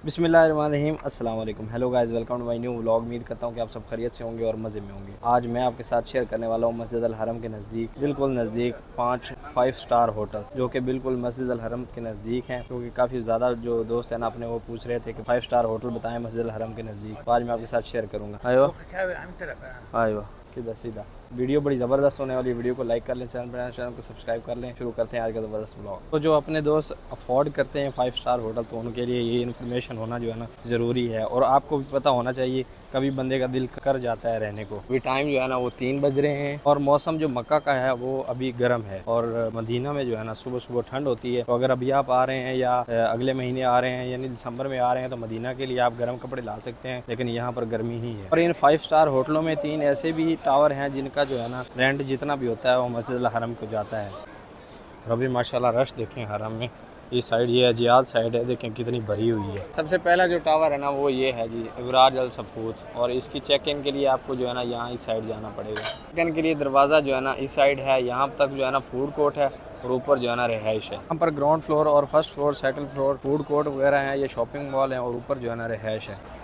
बिस्मिल्लाहिर्रहमानिर्रहीम अस्सलाम वालेकुम। Hello guys, welcome to my new vlog. उम्मीद करता हूँ कि आप सब खैरियत से होंगे और मज़े में होंगे। आज मैं आपके साथ शेयर करने वाला हूँ मस्जिद अल हरम के नज़दीक, बिल्कुल नज़दीक 5 स्टार होटल, जो कि बिल्कुल मस्जिद अल हरम के नज़दीक हैं। क्योंकि काफ़ी ज़्यादा जो दोस्त हैं ना अपने, वो पूछ रहे थे कि 5 स्टार होटल बताएं मस्जिद अल हरम के नज़दीक। तो आज मैं आपके साथ शेयर करूँगा। आयो किधर सीधा वीडियो बड़ी ज़बरदस्त होने वाली। वीडियो को लाइक कर लें, चैनल को सब्सक्राइब कर लें। शुरू करते हैं आज का ज़बरदस्त ब्लॉग। तो जो अपने दोस्त अफोर्ड करते हैं 5 स्टार होटल, तो उनके लिए ये इन्फॉर्मेशन होना जो है ना ज़रूरी है। और आपको भी पता होना चाहिए, कभी बंदे का दिल कर जाता है रहने को। अभी टाइम जो है ना वो 3 बज रहे हैं और मौसम जो मक्का का है वो अभी गर्म है। और मदीना में जो है ना सुबह सुबह ठंड होती है। तो अगर अभी आप आ रहे हैं या अगले महीने आ रहे हैं, यानी दिसंबर में आ रहे हैं, तो मदीना के लिए आप गर्म कपड़े ला सकते हैं। लेकिन यहाँ पर गर्मी ही है। और इन 5 स्टार होटलों में 3 ऐसे भी टावर हैं जिनका जो है ना रेंट जितना भी होता है वो मस्जिद अल हरम को जाता है। और अभी माशाल्लाह रश देखें हरम में। इस साइड ये अजियाद साइड है, देखें कितनी भरी हुई है। सबसे पहला जो टावर है ना वो ये है जी, इबराज अल सफूत। और इसकी चेक इन के लिए आपको जो है ना यहाँ इस साइड जाना पड़ेगा। चेक इन के लिए दरवाज़ा जो है ना इस साइड है। यहाँ तक जो है ना फूड कोर्ट है और ऊपर जो है ना रिहाइश है। यहाँ पर ग्राउंड फ्लोर और first floor, second floor food court वगैरह है, ये शॉपिंग मॉल है। और ऊपर जो है ना रिहाइश है।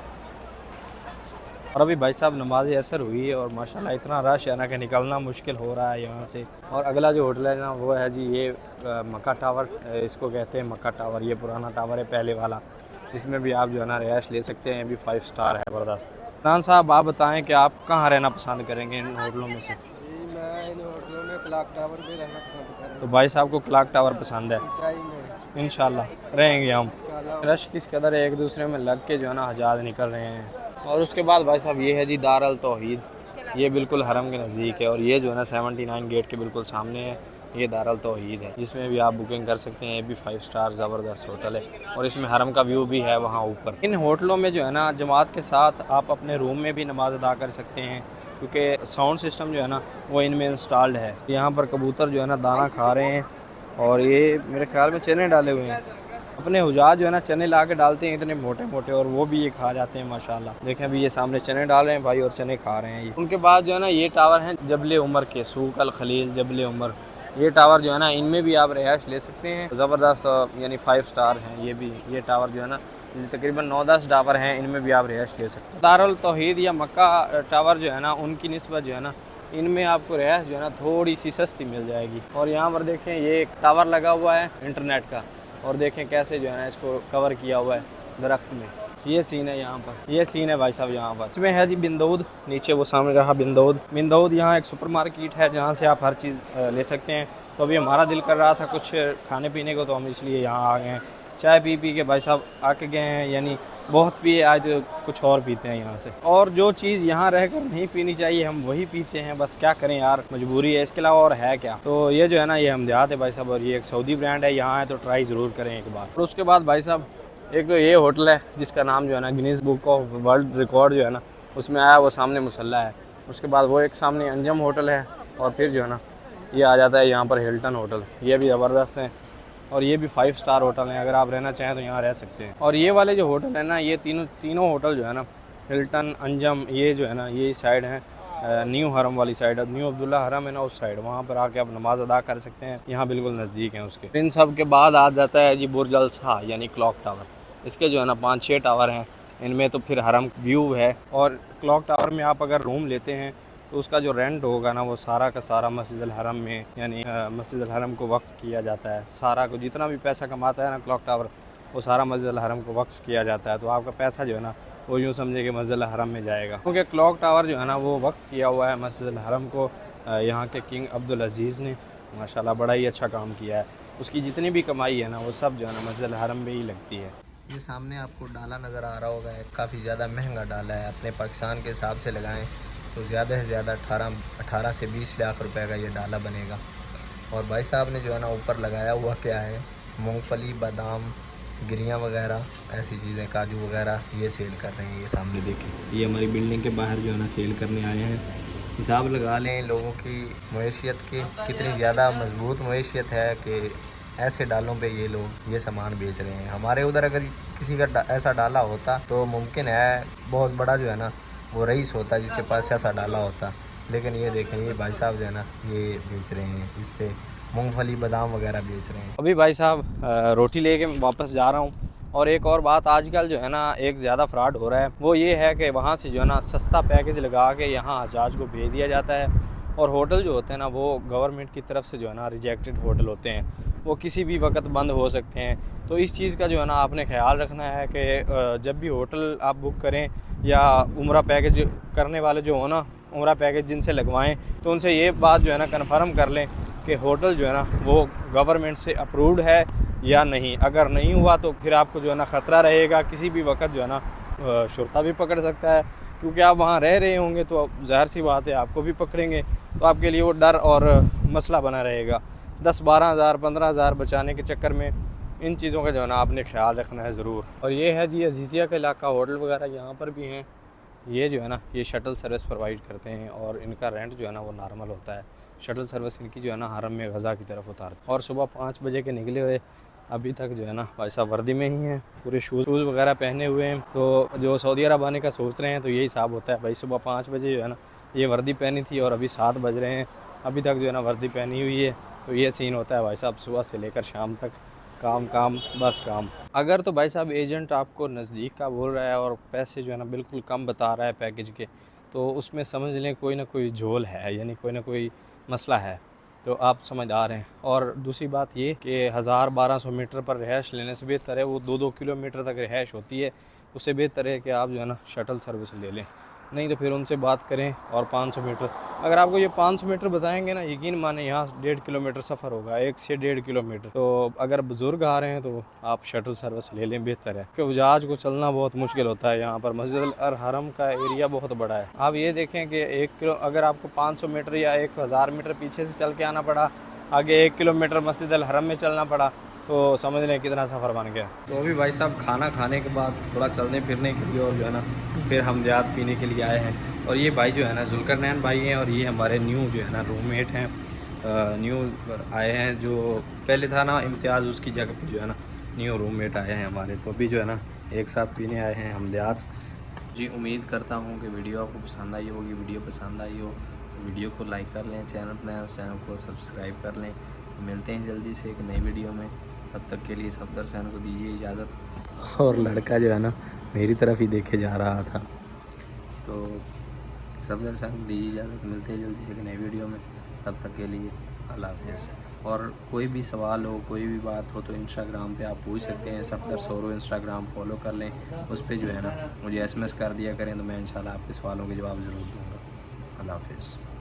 और अभी भाई साहब नमाज असर हुई है और माशाल्लाह इतना रश है ना कि निकलना मुश्किल हो रहा है यहाँ से। और अगला जो होटल है ना वो है जी ये मक्का टावर, इसको कहते हैं मक्का टावर। ये पुराना टावर है पहले वाला। इसमें भी आप जो है ना रिहाइश ले सकते हैं। अभी 5 स्टार है, ज़बरदस्त। खान साहब आप बताएं कि आप कहाँ रहना पसंद करेंगे इन होटलों में से? मैं इन होटलों में क्लॉक टावर पे रहना पसंद करूँगा। तो भाई साहब को क्लॉक टावर पसंद है। ऊंचाई में इंशाल्लाह रहेंगे हम। इंशाल्लाह। रश किस कदर है, एक दूसरे में लग के जो है ना हजाज निकल रहे हैं। और उसके बाद भाई साहब ये है जी दार अल तौहीद। ये बिल्कुल हरम के नज़दीक है। और ये जो है ना 79 गेट के बिल्कुल सामने है। ये दार अल तौहीद है, इसमें भी आप बुकिंग कर सकते हैं। ये भी 5 स्टार ज़बरदस्त होटल है। और इसमें हरम का व्यू भी है वहाँ ऊपर। इन होटलों में जो है ना जमात के साथ आप अपने रूम में भी नमाज अदा कर सकते हैं, क्योंकि साउंड सिस्टम जो है ना वो इनमें इंस्टॉल्ड है। यहाँ पर कबूतर जो है ना दाना खा रहे हैं। और ये मेरे ख्याल में चने डाले हुए हैं। अपने हुजाज जो है ना चने ला के डालते हैं इतने मोटे मोटे, और वो भी ये खा जाते हैं माशाल्लाह। देखें अभी ये सामने चने डाल रहे हैं भाई और चने खा रहे हैं ये। उनके बाद जो है ना ये टावर हैं जबल उमर के, सूक अल खलील जबल उमर। ये टावर जो है ना इनमें भी आप रिहाइश ले सकते हैं। ज़बरदस्त यानी 5 स्टार हैं ये भी। ये टावर जो है ना तकरीबन 9-10 टावर हैं, इनमें भी आप रिहाइश ले सकते हैं। दारुल तौहीद या मक्का टावर जो है ना उनकी निस्बत जो है ना इनमें आपको रिहाइश जो है ना थोड़ी सी सस्ती मिल जाएगी। और यहाँ पर देखें ये एक टावर लगा हुआ है इंटरनेट का। और देखें कैसे जो है ना इसको कवर किया हुआ है दरख्त में। ये सीन है यहाँ पर, ये सीन है भाई साहब यहाँ पर। इसमें है जी बिंदौद, नीचे वो सामने रहा बिंदौद। बिंदौद यहाँ एक सुपर मार्केट है जहाँ से आप हर चीज़ ले सकते हैं। तो अभी हमारा दिल कर रहा था कुछ खाने पीने को, तो हम इसलिए यहाँ आ गए हैं। चाय पी पी के भाई साहब आके गए हैं, यानी बहुत पिए आज कुछ और पीते हैं यहाँ से। और जो चीज़ यहाँ रहकर नहीं पीनी चाहिए हम वही पीते हैं, बस क्या करें यार, मजबूरी है। इसके अलावा और है क्या। तो ये जो है ना ये हमदयात है भाई साहब। और ये एक सऊदी ब्रांड है, यहाँ है तो ट्राई ज़रूर करें एक बार। और उसके बाद भाई साहब एक तो ये होटल है जिसका नाम जो है ना Guinness book of world record जो है ना उसमें आया, वो सामने मुसल्ला है। उसके बाद वो एक सामने अंजम होटल है। और फिर जो है ना ये आ जाता है यहाँ पर हिल्टन होटल। ये भी ज़बरदस्त है और ये भी 5 स्टार होटल हैं। अगर आप रहना चाहें तो यहाँ रह सकते हैं। और ये वाले जो होटल है ना ये तीनों होटल जो है ना हिल्टन, अंजम, ये जो है ना ये साइड है न्यू हरम वाली साइड है। न्यू अब्दुल्ला हरम है ना उस साइड, वहाँ पर आके आप नमाज अदा कर सकते हैं। यहाँ बिल्कुल नज़दीक हैं उसके। इन सब के बाद आ जाता है जी बुर्ज अल साह यानी क्लॉक टावर। इसके जो है ना 5-6 टावर हैं। इनमें तो फिर हरम व्यू है। और क्लॉक टावर में आप अगर रूम लेते हैं तो उसका जो रेंट होगा ना वो सारा का सारा मस्जिद अल हरम में, यानी मस्जिद अल हरम को वक्फ़ किया जाता है। सारा को जितना भी पैसा कमाता है ना क्लॉक टावर, वो सारा मस्जिद अल हरम को वक्फ़ किया जाता है। तो आपका पैसा जो है ना वो यूँ समझे कि मस्जिद अल हरम में जाएगा, क्योंकि क्लॉक टावर जो है ना वो वक्फ़ किया हुआ है मस्जिद अल हरम को। यहाँ के किंग अब्दुल अज़ीज़ ने माशाल्लाह बड़ा ही अच्छा काम किया है। उसकी जितनी भी कमाई है ना वो सब जो है ना मस्जिद अल हरम में ही लगती है। ये सामने आपको डाला नज़र आ रहा होगा, काफ़ी ज़्यादा महंगा डाला है। अपने पाकिस्तान के हिसाब से लगाएं तो ज़्यादा से ज़्यादा 18 से 20 लाख रुपए का ये डाला बनेगा। और भाई साहब ने जो है ना ऊपर लगाया हुआ क्या है, मूंगफली, बादाम, गिरियाँ वगैरह, ऐसी चीज़ें, काजू वगैरह ये सेल कर रहे हैं। ये सामने देखें, ये हमारी बिल्डिंग के बाहर जो है ना सेल करने आए हैं। हिसाब लगा लें लोगों की मईशियत की कितनी ज़्यादा मजबूत मईशियत है कि ऐसे डालों पे ये लोग ये सामान बेच रहे हैं। हमारे उधर अगर किसी का ऐसा डाला होता तो मुमकिन है बहुत बड़ा जो है ना वो रईस होता जिसके पास ऐसा डाला होता। लेकिन ये देखें ये भाई साहब जो है ना ये बेच रहे हैं, इस पे मूंगफली, बादाम वगैरह बेच रहे हैं। अभी भाई साहब रोटी लेके मैं वापस जा रहा हूँ। और एक और बात आजकल जो है ना एक ज़्यादा फ्रॉड हो रहा है, वो ये है कि वहाँ से जो है ना सस्ता पैकेज लगा के यहाँ हजाज को भेज दिया जाता है। और होटल जो होते हैं ना वो गवर्नमेंट की तरफ से जो है ना रिजेक्टेड होटल होते हैं, वो किसी भी वक्त बंद हो सकते हैं। तो इस चीज़ का जो है ना आपने ख्याल रखना है कि जब भी होटल आप बुक करें या उम्रा पैकेज करने वाले जो हो ना, उम्रा पैकेज जिनसे लगवाएं, तो उनसे ये बात जो है ना कन्फर्म कर लें कि होटल जो है ना वो गवर्नमेंट से अप्रूव्ड है या नहीं। अगर नहीं हुआ तो फिर आपको जो है ना ख़तरा रहेगा, किसी भी वक्त जो है ना शुरता भी पकड़ सकता है, क्योंकि आप वहाँ रह रहे होंगे तो ज़ाहिर सी बात है आपको भी पकड़ेंगे। तो आपके लिए वो डर और मसला बना रहेगा। 10-12 हज़ार 15 हज़ार बचाने के चक्कर में इन चीज़ों का जो है ना आपने ख्याल रखना है ज़रूर। और ये है जी अजीज़िया का इलाका, होटल वगैरह यहाँ पर भी हैं। ये जो है ना ये शटल सर्विस प्रोवाइड करते हैं और इनका रेंट जो है ना वो नॉर्मल होता है। शटल सर्विस इनकी जो है ना हरम में गज़ा की तरफ उतारते। और सुबह 5 बजे के निकले हुए अभी तक जो है ना भाई साहब वर्दी में ही हैं, पूरे शूज़ वगैरह पहने हुए हैं। तो जो सऊदी अरब आने का सोच रहे हैं तो यही हिसाब होता है भाई, सुबह 5 बजे जो है ना ये वर्दी पहनी थी और अभी 7 बज रहे हैं, अभी तक जो है ना वर्दी पहनी हुई है। तो ये सीन होता है भाई साहब, सुबह से लेकर शाम तक काम काम बस काम। अगर तो भाई साहब एजेंट आपको नज़दीक का बोल रहा है और पैसे जो है ना बिल्कुल कम बता रहा है पैकेज के, तो उसमें समझ लें कोई ना कोई झोल है, यानी कोई ना कोई मसला है, तो आप समझदार हैं। और दूसरी बात ये कि 1000-1200 मीटर पर रिहाइश लेने से बेहतर है, वो 2-2 किलोमीटर तक रिहाइश होती है, उससे बेहतर है कि आप जो है ना शटल सर्विस ले लें। नहीं तो फिर उनसे बात करें। और 500 मीटर, अगर आपको ये 500 मीटर बताएंगे ना, यकीन माने यहाँ 1.5 किलोमीटर सफ़र होगा, 1 से 1.5 किलोमीटर। तो अगर बुज़ुर्ग आ रहे हैं तो आप शटल सर्विस ले लें, बेहतर है, क्योंकि हजाज को चलना बहुत मुश्किल होता है। यहाँ पर मस्जिद अल हरम का एरिया बहुत बड़ा है। आप ये देखें कि 1 किलो अगर आपको 500 मीटर या 1000 मीटर पीछे से चल के आना पड़ा, आगे 1 किलोमीटर मस्जिद अल हरम में चलना पड़ा, तो समझ लें कितना सफ़र बन गया। तो अभी भाई साहब खाना खाने के बाद थोड़ा चलने फिरने के लिए और जो है ना फिर हम ज़्यादा पीने के लिए आए हैं। और ये भाई जो है ना जुल्करनैन भाई हैं और ये हमारे न्यू जो है ना रूममेट हैं, न्यू आए हैं। जो पहले था ना इम्तियाज़, उसकी जगह पे जो है ना न्यू रूममेट आए हैं हमारे। तो अभी जो है ना एक साथ पीने आए हैं हम ज़्यादा जी। उम्मीद करता हूँ कि वीडियो आपको पसंद आई होगी। वीडियो पसंद आई हो वीडियो को लाइक कर लें, चैनल को सब्सक्राइब कर लें। मिलते हैं जल्दी से एक नई वीडियो में, तब तक के लिए सफदर सैन को दीजिए इजाज़त। और लड़का जो है ना मेरी तरफ ही देखे जा रहा था, तो सफदर सैन को दीजिए इजाज़त। मिलते हैं जल्दी से एक नई वीडियो में, तब तक के लिए अल्लाह हाफ़िज़। और कोई भी सवाल हो, कोई भी बात हो तो इंस्टाग्राम पे आप पूछ सकते हैं। सफदर सोरो इंस्टाग्राम फॉलो कर लें, उस पर जो है ना मुझे SMS कर दिया करें, तो मैं इंशाल्लाह आपके सवालों के जवाब ज़रूर दूँगा। अल्लाह हाफ़िज़।